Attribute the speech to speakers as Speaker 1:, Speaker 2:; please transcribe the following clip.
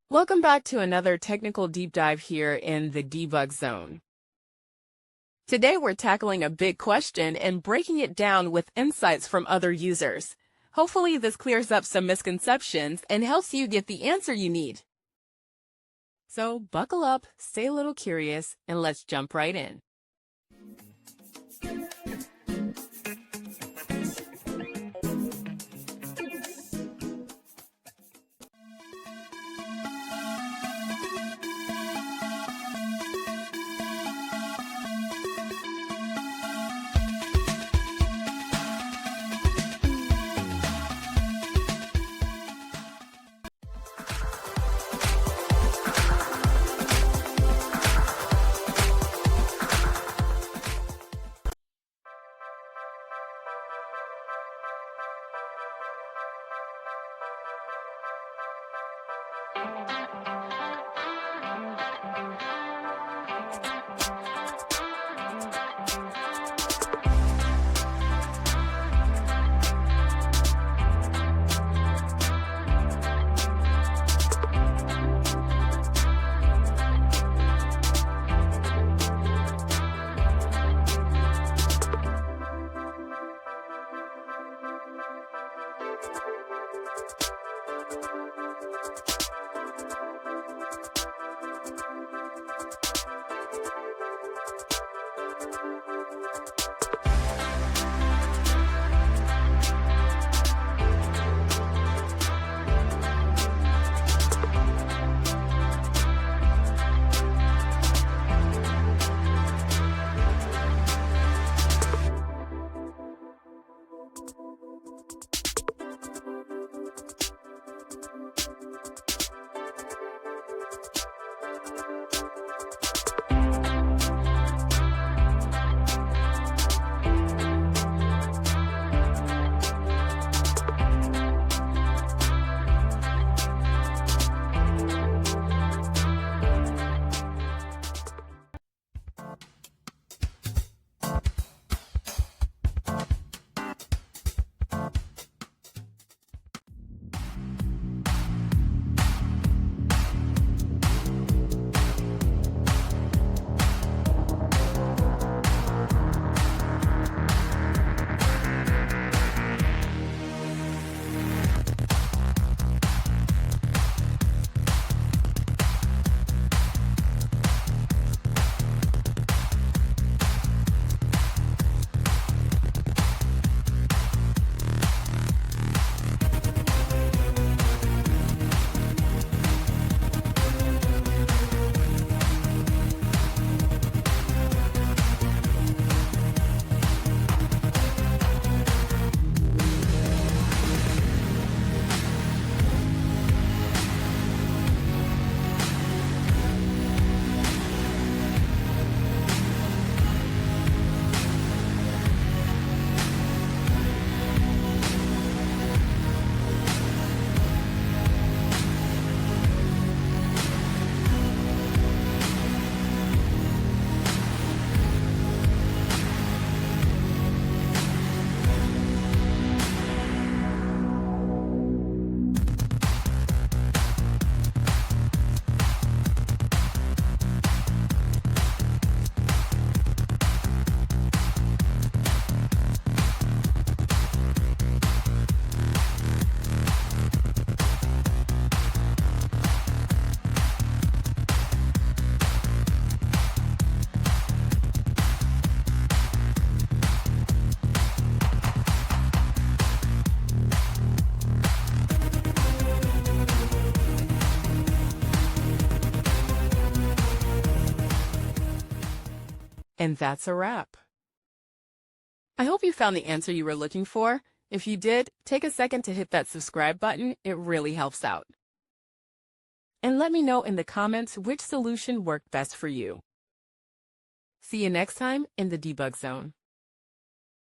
Speaker 1: Welcome back to another technical deep dive here in the debug zone. Today we're tackling a big question and breaking it down with insights from other users. Hopefully this clears up some misconceptions and helps you get the answer you need. So buckle up, stay a little curious, and let's jump right in. And that's a wrap. I hope you found the answer you were looking for. If you did, take a second to hit that subscribe button. It really helps out. And let me know in the comments which solution worked best for you. See you next time in the debug zone.